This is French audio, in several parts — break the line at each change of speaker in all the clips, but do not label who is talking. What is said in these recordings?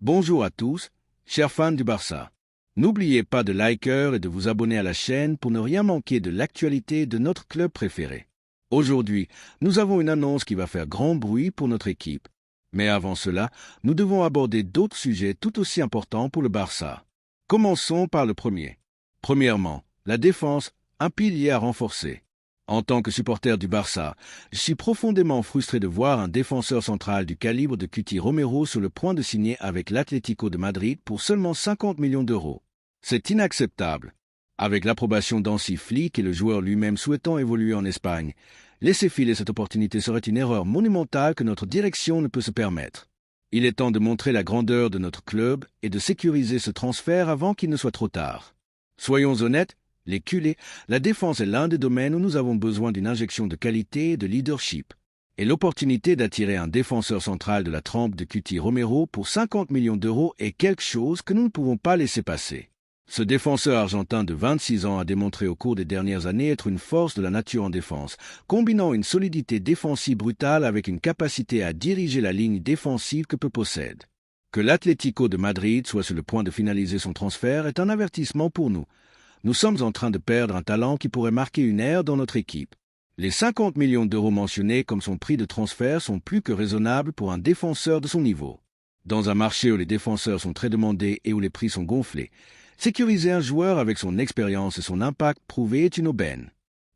Bonjour à tous, chers fans du Barça. N'oubliez pas de liker et de vous abonner à la chaîne pour ne rien manquer de l'actualité de notre club préféré. Aujourd'hui, nous avons une annonce qui va faire grand bruit pour notre équipe. Mais avant cela, nous devons aborder d'autres sujets tout aussi importants pour le Barça. Commençons par le premier. Premièrement, la défense, un pilier à renforcer. En tant que supporter du Barça, je suis profondément frustré de voir un défenseur central du calibre de Cuti Romero sur le point de signer avec l'Atlético de Madrid pour seulement 50 millions d'euros. C'est inacceptable. Avec l'approbation d'Hansi Flick et le joueur lui-même souhaitant évoluer en Espagne, laisser filer cette opportunité serait une erreur monumentale que notre direction ne peut se permettre. Il est temps de montrer la grandeur de notre club et de sécuriser ce transfert avant qu'il ne soit trop tard. Soyons honnêtes, les culés, la défense est l'un des domaines où nous avons besoin d'une injection de qualité et de leadership. Et l'opportunité d'attirer un défenseur central de la trempe de Cuti Romero pour 50 millions d'euros est quelque chose que nous ne pouvons pas laisser passer. Ce défenseur argentin de 26 ans a démontré au cours des dernières années être une force de la nature en défense, combinant une solidité défensive brutale avec une capacité à diriger la ligne défensive que peu possède. Que l'Atlético de Madrid soit sur le point de finaliser son transfert est un avertissement pour nous. Nous sommes en train de perdre un talent qui pourrait marquer une ère dans notre équipe. Les 50 millions d'euros mentionnés comme son prix de transfert sont plus que raisonnables pour un défenseur de son niveau. Dans un marché où les défenseurs sont très demandés et où les prix sont gonflés, sécuriser un joueur avec son expérience et son impact prouvé est une aubaine.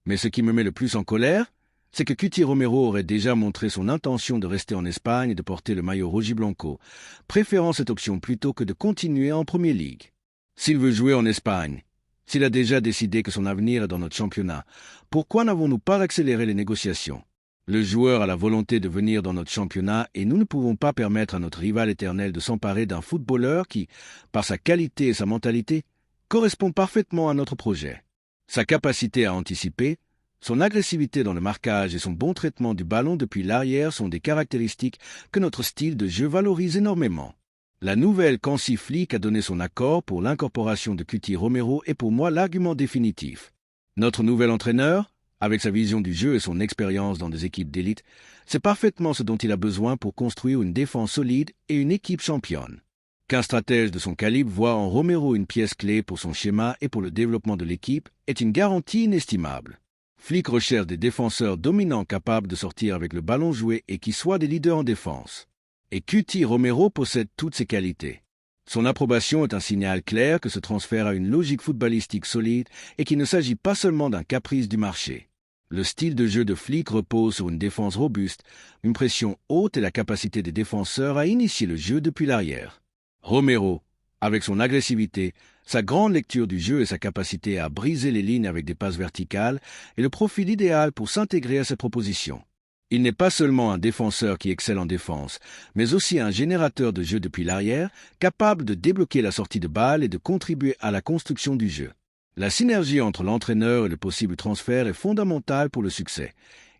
Mais ce qui me met le plus en colère, c'est que Cuti Romero aurait déjà montré son intention de rester en Espagne et de porter le maillot rojiblanco, préférant cette option plutôt que de continuer en Premier League. S'il veut jouer en Espagne, s'il a déjà décidé que son avenir est dans notre championnat, pourquoi n'avons-nous pas accéléré les négociations? Le joueur a la volonté de venir dans notre championnat et nous ne pouvons pas permettre à notre rival éternel de s'emparer d'un footballeur qui, par sa qualité et sa mentalité, correspond parfaitement à notre projet. Sa capacité à anticiper, son agressivité dans le marquage et son bon traitement du ballon depuis l'arrière sont des caractéristiques que notre style de jeu valorise énormément. La nouvelle qu'Hansi Flick a donné son accord pour l'incorporation de Cuti Romero est pour moi l'argument définitif. Notre nouvel entraîneur, avec sa vision du jeu et son expérience dans des équipes d'élite, c'est parfaitement ce dont il a besoin pour construire une défense solide et une équipe championne. Qu'un stratège de son calibre voit en Romero une pièce clé pour son schéma et pour le développement de l'équipe est une garantie inestimable. Flick recherche des défenseurs dominants capables de sortir avec le ballon joué et qui soient des leaders en défense. Et Cuti Romero possède toutes ces qualités. Son approbation est un signal clair que ce transfert a une logique footballistique solide et qu'il ne s'agit pas seulement d'un caprice du marché. Le style de jeu de Flick repose sur une défense robuste, une pression haute et la capacité des défenseurs à initier le jeu depuis l'arrière. Romero, avec son agressivité, sa grande lecture du jeu et sa capacité à briser les lignes avec des passes verticales, est le profil idéal pour s'intégrer à cette proposition. Il n'est pas seulement un défenseur qui excelle en défense, mais aussi un générateur de jeu depuis l'arrière, capable de débloquer la sortie de balle et de contribuer à la construction du jeu. La synergie entre l'entraîneur et le possible transfert est fondamentale pour le succès.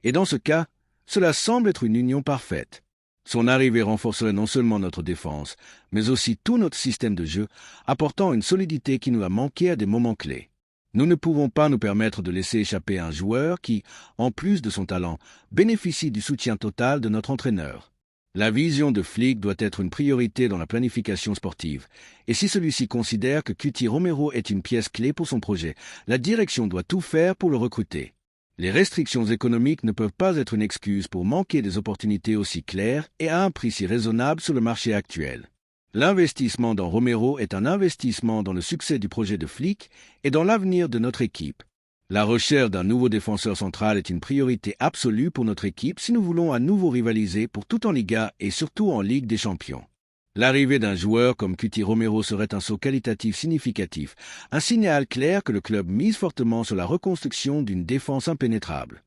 Et dans ce cas, cela semble être une union parfaite. Son arrivée renforcerait non seulement notre défense, mais aussi tout notre système de jeu, apportant une solidité qui nous a manqué à des moments clés. Nous ne pouvons pas nous permettre de laisser échapper un joueur qui, en plus de son talent, bénéficie du soutien total de notre entraîneur. La vision de Flick doit être une priorité dans la planification sportive, et si celui-ci considère que Cuti Romero est une pièce clé pour son projet, la direction doit tout faire pour le recruter. Les restrictions économiques ne peuvent pas être une excuse pour manquer des opportunités aussi claires et à un prix si raisonnable sur le marché actuel. L'investissement dans Romero est un investissement dans le succès du projet de Flick et dans l'avenir de notre équipe. La recherche d'un nouveau défenseur central est une priorité absolue pour notre équipe si nous voulons à nouveau rivaliser pour tout en Liga et surtout en Ligue des Champions. L'arrivée d'un joueur comme Cuti Romero serait un saut qualitatif significatif, un signal clair que le club mise fortement sur la reconstruction d'une défense impénétrable.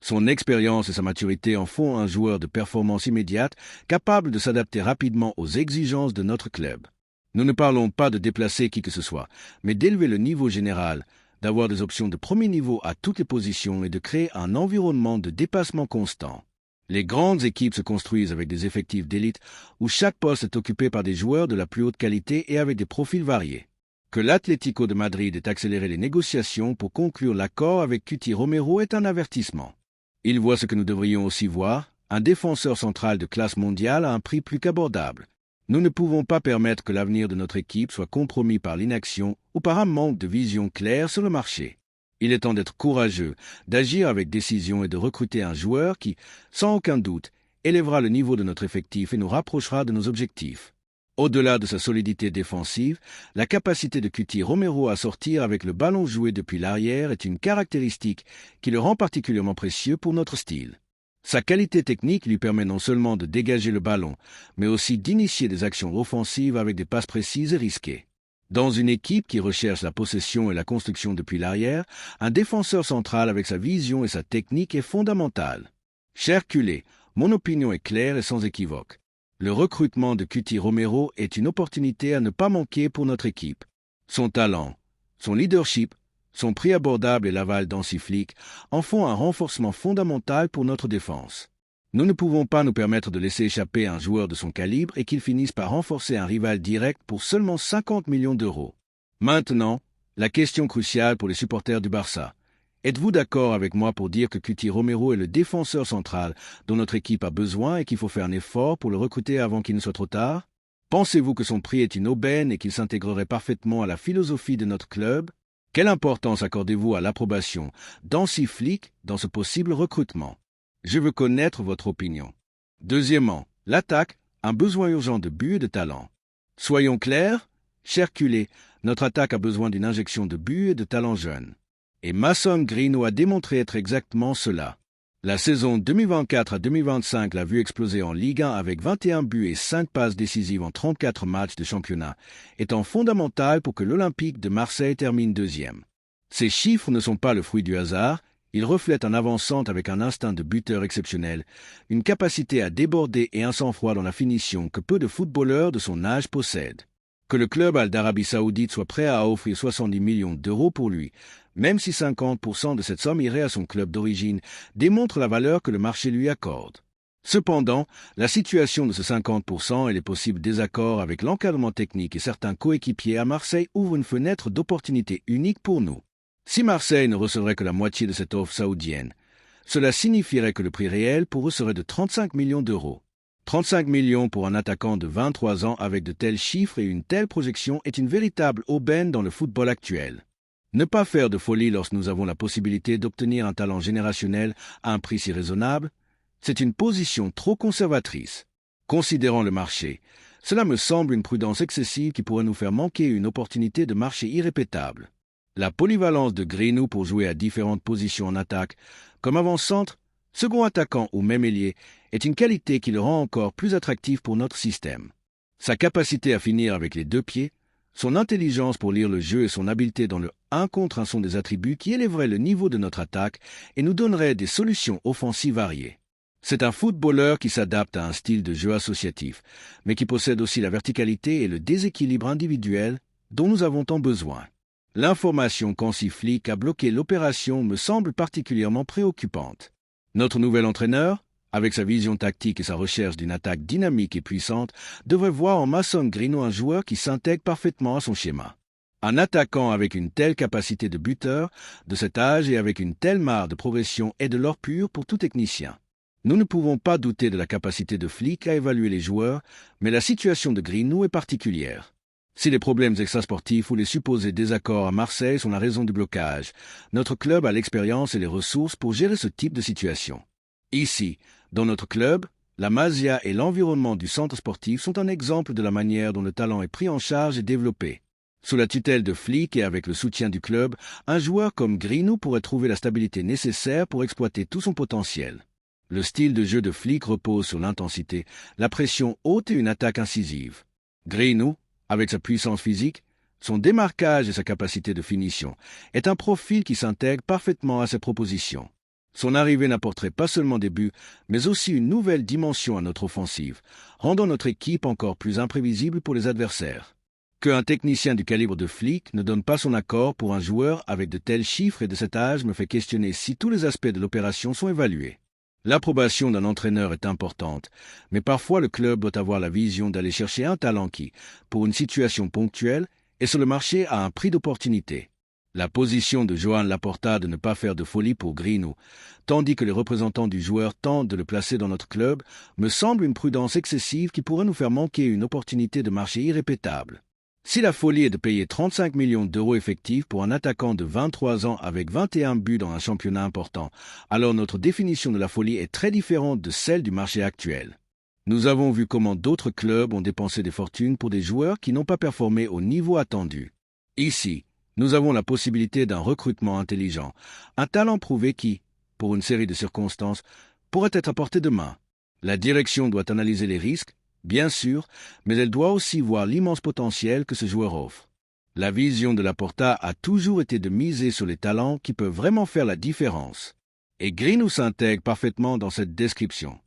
Son expérience et sa maturité en font un joueur de performance immédiate, capable de s'adapter rapidement aux exigences de notre club. Nous ne parlons pas de déplacer qui que ce soit, mais d'élever le niveau général, d'avoir des options de premier niveau à toutes les positions et de créer un environnement de dépassement constant. Les grandes équipes se construisent avec des effectifs d'élite où chaque poste est occupé par des joueurs de la plus haute qualité et avec des profils variés. Que l'Atlético de Madrid ait accéléré les négociations pour conclure l'accord avec Cuti Romero est un avertissement. Il voit ce que nous devrions aussi voir, un défenseur central de classe mondiale à un prix plus qu'abordable. Nous ne pouvons pas permettre que l'avenir de notre équipe soit compromis par l'inaction ou par un manque de vision claire sur le marché. Il est temps d'être courageux, d'agir avec décision et de recruter un joueur qui, sans aucun doute, élèvera le niveau de notre effectif et nous rapprochera de nos objectifs. Au-delà de sa solidité défensive, la capacité de Cuti Romero à sortir avec le ballon joué depuis l'arrière est une caractéristique qui le rend particulièrement précieux pour notre style. Sa qualité technique lui permet non seulement de dégager le ballon, mais aussi d'initier des actions offensives avec des passes précises et risquées. Dans une équipe qui recherche la possession et la construction depuis l'arrière, un défenseur central avec sa vision et sa technique est fondamental. Cher Culé, mon opinion est claire et sans équivoque. Le recrutement de Cuti Romero est une opportunité à ne pas manquer pour notre équipe. Son talent, son leadership, son prix abordable et l'aval d'Hansi Flick en font un renforcement fondamental pour notre défense. Nous ne pouvons pas nous permettre de laisser échapper un joueur de son calibre et qu'il finisse par renforcer un rival direct pour seulement 50 millions d'euros. Maintenant, la question cruciale pour les supporters du Barça. Êtes-vous d'accord avec moi pour dire que Cuti Romero est le défenseur central dont notre équipe a besoin et qu'il faut faire un effort pour le recruter avant qu'il ne soit trop tard? Pensez-vous que son prix est une aubaine et qu'il s'intégrerait parfaitement à la philosophie de notre club? Quelle importance accordez-vous à l'approbation d'Hansi Flick dans ce possible recrutement? Je veux connaître votre opinion. Deuxièmement, l'attaque, un besoin urgent de but et de talent. Soyons clairs, cher Culé, notre attaque a besoin d'une injection de but et de talent jeune. Et Mason Greenwood a démontré être exactement cela. La saison 2024 à 2025 l'a vu exploser en Ligue 1 avec 21 buts et 5 passes décisives en 34 matchs de championnat, étant fondamental pour que l'Olympique de Marseille termine deuxième. Ces chiffres ne sont pas le fruit du hasard, ils reflètent un avant-centre avec un instinct de buteur exceptionnel, une capacité à déborder et un sang-froid dans la finition que peu de footballeurs de son âge possèdent. Que le club Al d'Arabie Saoudite soit prêt à offrir 70 millions d'euros pour lui, même si 50% de cette somme irait à son club d'origine, démontre la valeur que le marché lui accorde. Cependant, la situation de ce 50% et les possibles désaccords avec l'encadrement technique et certains coéquipiers à Marseille ouvrent une fenêtre d'opportunité unique pour nous. Si Marseille ne recevrait que la moitié de cette offre saoudienne, cela signifierait que le prix réel pour eux serait de 35 millions d'euros. 35 millions pour un attaquant de 23 ans avec de tels chiffres et une telle projection est une véritable aubaine dans le football actuel. Ne pas faire de folie lorsque nous avons la possibilité d'obtenir un talent générationnel à un prix si raisonnable, c'est une position trop conservatrice. Considérant le marché, cela me semble une prudence excessive qui pourrait nous faire manquer une opportunité de marché irrépétable. La polyvalence de Greenwood pour jouer à différentes positions en attaque, comme avant-centre, second attaquant ou même ailier, est une qualité qui le rend encore plus attractif pour notre système. Sa capacité à finir avec les deux pieds, son intelligence pour lire le jeu et son habileté dans le 1 contre 1 sont des attributs qui élèveraient le niveau de notre attaque et nous donneraient des solutions offensives variées. C'est un footballeur qui s'adapte à un style de jeu associatif, mais qui possède aussi la verticalité et le déséquilibre individuel dont nous avons tant besoin. L'information qu'Hansi Flick a bloqué l'opération me semble particulièrement préoccupante. Notre nouvel entraîneur, avec sa vision tactique et sa recherche d'une attaque dynamique et puissante, devrait voir en Mason Greenwood un joueur qui s'intègre parfaitement à son schéma. Un attaquant avec une telle capacité de buteur, de cet âge et avec une telle mare de progression est de l'or pur pour tout technicien. Nous ne pouvons pas douter de la capacité de Flick à évaluer les joueurs, mais la situation de Greenwood est particulière. Si les problèmes extrasportifs ou les supposés désaccords à Marseille sont la raison du blocage, notre club a l'expérience et les ressources pour gérer ce type de situation. Ici, dans notre club, la Masia et l'environnement du centre sportif sont un exemple de la manière dont le talent est pris en charge et développé. Sous la tutelle de Flick et avec le soutien du club, un joueur comme Greenwood pourrait trouver la stabilité nécessaire pour exploiter tout son potentiel. Le style de jeu de Flick repose sur l'intensité, la pression haute et une attaque incisive. Greenwood, avec sa puissance physique, son démarquage et sa capacité de finition, est un profil qui s'intègre parfaitement à ses propositions. Son arrivée n'apporterait pas seulement des buts, mais aussi une nouvelle dimension à notre offensive, rendant notre équipe encore plus imprévisible pour les adversaires. Qu'un technicien du calibre de Flick ne donne pas son accord pour un joueur avec de tels chiffres et de cet âge me fait questionner si tous les aspects de l'opération sont évalués. L'approbation d'un entraîneur est importante, mais parfois le club doit avoir la vision d'aller chercher un talent qui, pour une situation ponctuelle, est sur le marché à un prix d'opportunité. La position de Joan Laporta de ne pas faire de folie pour Greenwood, tandis que les représentants du joueur tentent de le placer dans notre club, me semble une prudence excessive qui pourrait nous faire manquer une opportunité de marché irrépétable. Si la folie est de payer 35 millions d'euros effectifs pour un attaquant de 23 ans avec 21 buts dans un championnat important, alors notre définition de la folie est très différente de celle du marché actuel. Nous avons vu comment d'autres clubs ont dépensé des fortunes pour des joueurs qui n'ont pas performé au niveau attendu. Ici, nous avons la possibilité d'un recrutement intelligent, un talent prouvé qui, pour une série de circonstances, pourrait être à portée de main. La direction doit analyser les risques, bien sûr, mais elle doit aussi voir l'immense potentiel que ce joueur offre. La vision de Laporta a toujours été de miser sur les talents qui peuvent vraiment faire la différence. Et Greenwood s'intègre parfaitement dans cette description.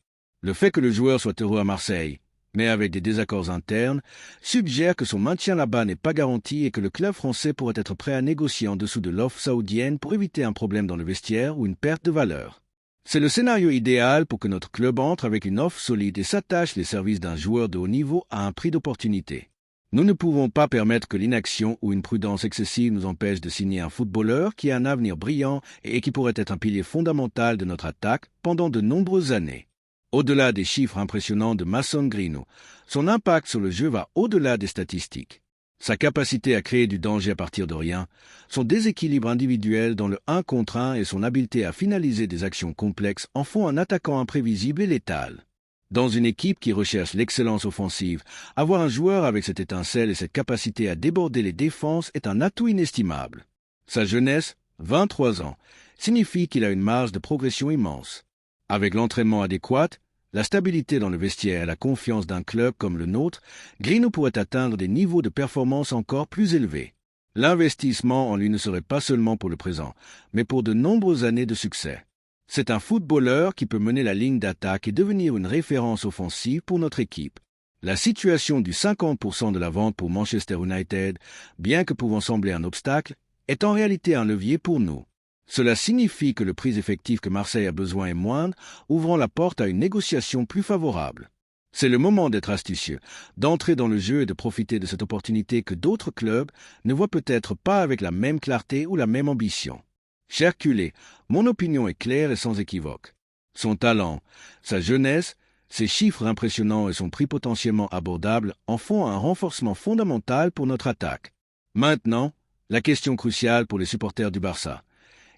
Le fait que le joueur soit heureux à Marseille, mais avec des désaccords internes, suggère que son maintien là-bas n'est pas garanti et que le club français pourrait être prêt à négocier en dessous de l'offre saoudienne pour éviter un problème dans le vestiaire ou une perte de valeur. C'est le scénario idéal pour que notre club entre avec une offre solide et s'attache les services d'un joueur de haut niveau à un prix d'opportunité. Nous ne pouvons pas permettre que l'inaction ou une prudence excessive nous empêche de signer un footballeur qui a un avenir brillant et qui pourrait être un pilier fondamental de notre attaque pendant de nombreuses années. Au-delà des chiffres impressionnants de Mason Greenwood, son impact sur le jeu va au-delà des statistiques. Sa capacité à créer du danger à partir de rien, son déséquilibre individuel dans le 1 contre 1 et son habileté à finaliser des actions complexes en font un attaquant imprévisible et létal. Dans une équipe qui recherche l'excellence offensive, avoir un joueur avec cette étincelle et cette capacité à déborder les défenses est un atout inestimable. Sa jeunesse, 23 ans, signifie qu'il a une marge de progression immense. Avec l'entraînement adéquat, la stabilité dans le vestiaire et la confiance d'un club comme le nôtre, Greenwood pourrait atteindre des niveaux de performance encore plus élevés. L'investissement en lui ne serait pas seulement pour le présent, mais pour de nombreuses années de succès. C'est un footballeur qui peut mener la ligne d'attaque et devenir une référence offensive pour notre équipe. La situation du 50% de la vente pour Manchester United, bien que pouvant sembler un obstacle, est en réalité un levier pour nous. Cela signifie que le prix effectif que Marseille a besoin est moindre, ouvrant la porte à une négociation plus favorable. C'est le moment d'être astucieux, d'entrer dans le jeu et de profiter de cette opportunité que d'autres clubs ne voient peut-être pas avec la même clarté ou la même ambition. Cher Culé, mon opinion est claire et sans équivoque. Son talent, sa jeunesse, ses chiffres impressionnants et son prix potentiellement abordable en font un renforcement fondamental pour notre attaque. Maintenant, la question cruciale pour les supporters du Barça.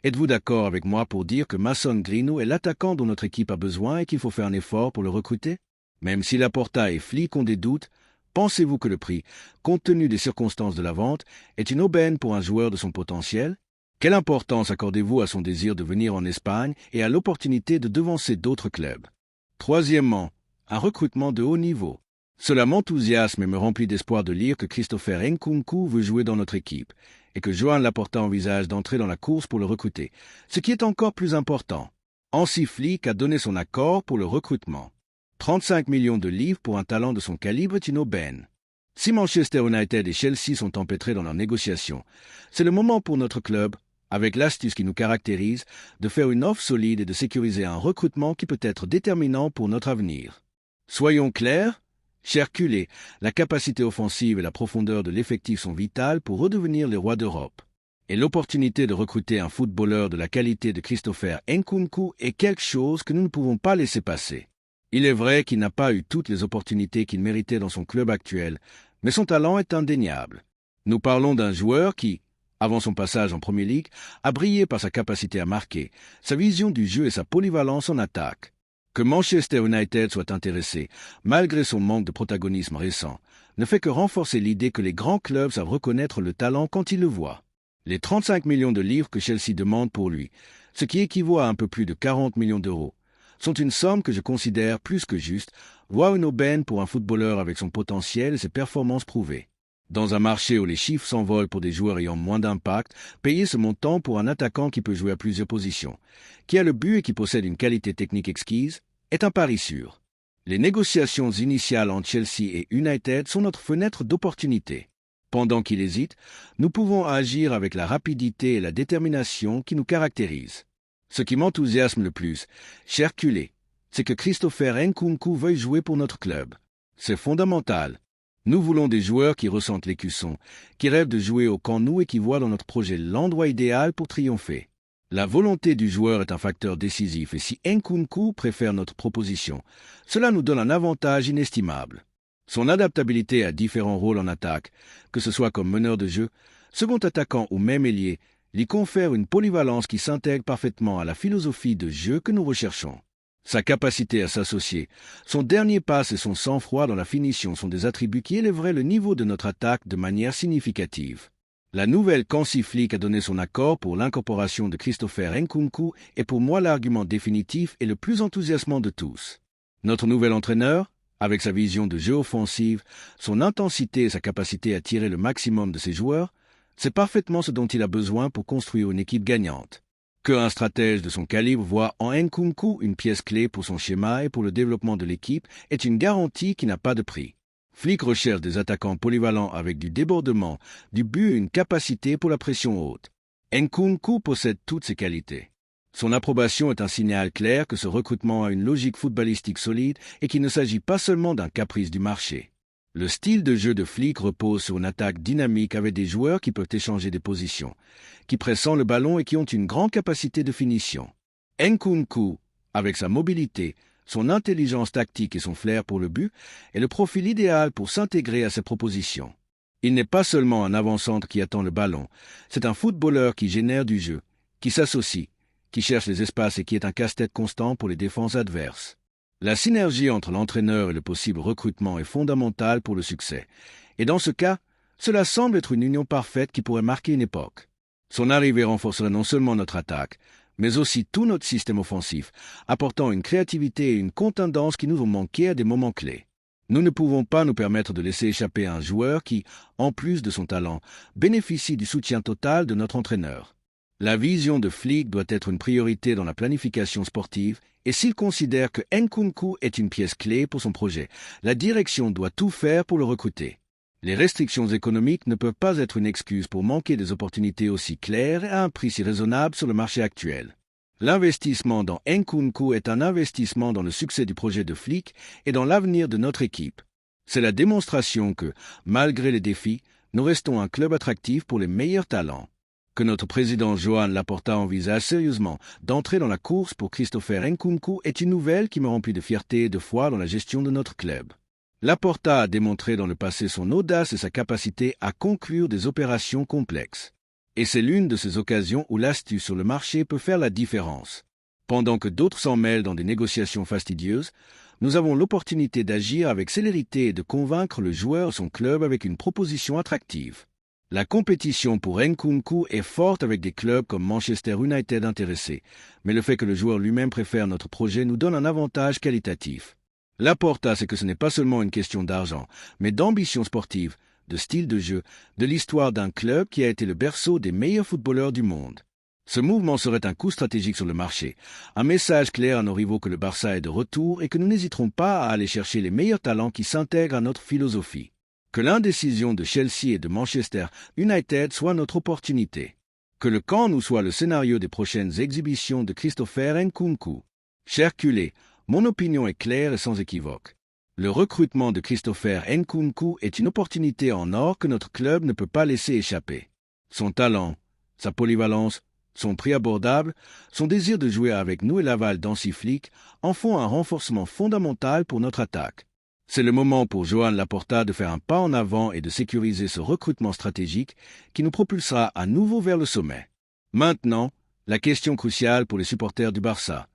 Êtes-vous d'accord avec moi pour dire que Mason Greenwood est l'attaquant dont notre équipe a besoin et qu'il faut faire un effort pour le recruter? Même si Laporta et Flick ont des doutes, pensez-vous que le prix, compte tenu des circonstances de la vente, est une aubaine pour un joueur de son potentiel? Quelle importance accordez-vous à son désir de venir en Espagne et à l'opportunité de devancer d'autres clubs? Troisièmement, un recrutement de haut niveau. Cela m'enthousiasme et me remplit d'espoir de lire que Christopher Nkunku veut jouer dans notre équipe et que Joan Laporta envisage d'entrer dans la course pour le recruter, ce qui est encore plus important. Hansi Flick a donné son accord pour le recrutement. 35 millions de livres pour un talent de son calibre est une aubaine. Si Manchester United et Chelsea sont empêtrés dans leurs négociations, c'est le moment pour notre club, avec l'astuce qui nous caractérise, de faire une offre solide et de sécuriser un recrutement qui peut être déterminant pour notre avenir. Soyons clairs, cher Culé, la capacité offensive et la profondeur de l'effectif sont vitales pour redevenir les rois d'Europe. Et l'opportunité de recruter un footballeur de la qualité de Christopher Nkunku est quelque chose que nous ne pouvons pas laisser passer. Il est vrai qu'il n'a pas eu toutes les opportunités qu'il méritait dans son club actuel, mais son talent est indéniable. Nous parlons d'un joueur qui, avant son passage en Premier League, a brillé par sa capacité à marquer, sa vision du jeu et sa polyvalence en attaque. Que Manchester United soit intéressé, malgré son manque de protagonisme récent, ne fait que renforcer l'idée que les grands clubs savent reconnaître le talent quand ils le voient. Les 35 millions de livres que Chelsea demande pour lui, ce qui équivaut à un peu plus de 40 millions d'euros, sont une somme que je considère plus que juste, voire une aubaine pour un footballeur avec son potentiel et ses performances prouvées. Dans un marché où les chiffres s'envolent pour des joueurs ayant moins d'impact, payer ce montant pour un attaquant qui peut jouer à plusieurs positions, qui a le but et qui possède une qualité technique exquise, est un pari sûr. Les négociations initiales entre Chelsea et United sont notre fenêtre d'opportunité. Pendant qu'il hésite, nous pouvons agir avec la rapidité et la détermination qui nous caractérisent. Ce qui m'enthousiasme le plus, cher Culé, c'est que Christopher Nkunku veuille jouer pour notre club. C'est fondamental. Nous voulons des joueurs qui ressentent l'écusson, qui rêvent de jouer au camp nous et qui voient dans notre projet l'endroit idéal pour triompher. La volonté du joueur est un facteur décisif et si Nkunku préfère notre proposition, cela nous donne un avantage inestimable. Son adaptabilité à différents rôles en attaque, que ce soit comme meneur de jeu, second attaquant ou même ailier, lui confère une polyvalence qui s'intègre parfaitement à la philosophie de jeu que nous recherchons. Sa capacité à s'associer, son dernier passe et son sang-froid dans la finition sont des attributs qui élèveraient le niveau de notre attaque de manière significative. La nouvelle Hansi Flick a donné son accord pour l'incorporation de Christopher Nkunku et pour moi l'argument définitif et le plus enthousiasmant de tous. Notre nouvel entraîneur, avec sa vision de jeu offensive, son intensité et sa capacité à tirer le maximum de ses joueurs, c'est parfaitement ce dont il a besoin pour construire une équipe gagnante. Qu'un stratège de son calibre voit en Nkunku une pièce clé pour son schéma et pour le développement de l'équipe est une garantie qui n'a pas de prix. Flick recherche des attaquants polyvalents avec du débordement, du but et une capacité pour la pression haute. Nkunku possède toutes ces qualités. Son approbation est un signal clair que ce recrutement a une logique footballistique solide et qu'il ne s'agit pas seulement d'un caprice du marché. Le style de jeu de Flick repose sur une attaque dynamique avec des joueurs qui peuvent échanger des positions, qui pressent le ballon et qui ont une grande capacité de finition. Nkunku, avec sa mobilité, son intelligence tactique et son flair pour le but, est le profil idéal pour s'intégrer à ces propositions. Il n'est pas seulement un avant-centre qui attend le ballon, c'est un footballeur qui génère du jeu, qui s'associe, qui cherche les espaces et qui est un casse-tête constant pour les défenses adverses. La synergie entre l'entraîneur et le possible recrutement est fondamentale pour le succès, et dans ce cas, cela semble être une union parfaite qui pourrait marquer une époque. Son arrivée renforcerait non seulement notre attaque, mais aussi tout notre système offensif, apportant une créativité et une contundance qui nous ont manqué à des moments clés. Nous ne pouvons pas nous permettre de laisser échapper un joueur qui, en plus de son talent, bénéficie du soutien total de notre entraîneur. La vision de Flick doit être une priorité dans la planification sportive, et s'il considère que Nkunku est une pièce clé pour son projet, la direction doit tout faire pour le recruter. Les restrictions économiques ne peuvent pas être une excuse pour manquer des opportunités aussi claires et à un prix si raisonnable sur le marché actuel. L'investissement dans Nkunku est un investissement dans le succès du projet de Flick et dans l'avenir de notre équipe. C'est la démonstration que, malgré les défis, nous restons un club attractif pour les meilleurs talents. Que notre président Joan Laporta envisage sérieusement d'entrer dans la course pour Christopher Nkunku est une nouvelle qui me remplit de fierté et de foi dans la gestion de notre club. Laporta a démontré dans le passé son audace et sa capacité à conclure des opérations complexes. Et c'est l'une de ces occasions où l'astuce sur le marché peut faire la différence. Pendant que d'autres s'en mêlent dans des négociations fastidieuses, nous avons l'opportunité d'agir avec célérité et de convaincre le joueur et son club avec une proposition attractive. La compétition pour Nkunku est forte avec des clubs comme Manchester United intéressés, mais le fait que le joueur lui-même préfère notre projet nous donne un avantage qualitatif. Laporta sait que ce n'est pas seulement une question d'argent, mais d'ambition sportive, de style de jeu, de l'histoire d'un club qui a été le berceau des meilleurs footballeurs du monde. Ce mouvement serait un coup stratégique sur le marché, un message clair à nos rivaux que le Barça est de retour et que nous n'hésiterons pas à aller chercher les meilleurs talents qui s'intègrent à notre philosophie. Que l'indécision de Chelsea et de Manchester United soit notre opportunité. Que le camp nous soit le scénario des prochaines exhibitions de Christopher Nkunku. Cher culé, mon opinion est claire et sans équivoque. Le recrutement de Christopher Nkunku est une opportunité en or que notre club ne peut pas laisser échapper. Son talent, sa polyvalence, son prix abordable, son désir de jouer avec nous et l'aval d'Hansi Flick en font un renforcement fondamental pour notre attaque. C'est le moment pour Joan Laporta de faire un pas en avant et de sécuriser ce recrutement stratégique qui nous propulsera à nouveau vers le sommet. Maintenant, la question cruciale pour les supporters du Barça.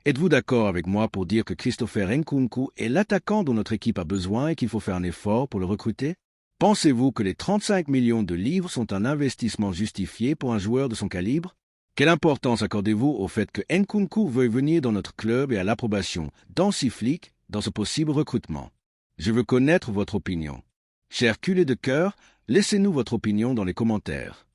Êtes-vous d'accord avec moi pour dire que Christopher Nkunku est l'attaquant dont notre équipe a besoin et qu'il faut faire un effort pour le recruter? Pensez-vous que les 35 millions de livres sont un investissement justifié pour un joueur de son calibre? Quelle importance accordez-vous au fait que Nkunku veuille venir dans notre club et à l'approbation d'Hansi Flick dans ce possible recrutement? Je veux connaître votre opinion. Chers culés de cœur, laissez-nous votre opinion dans les commentaires.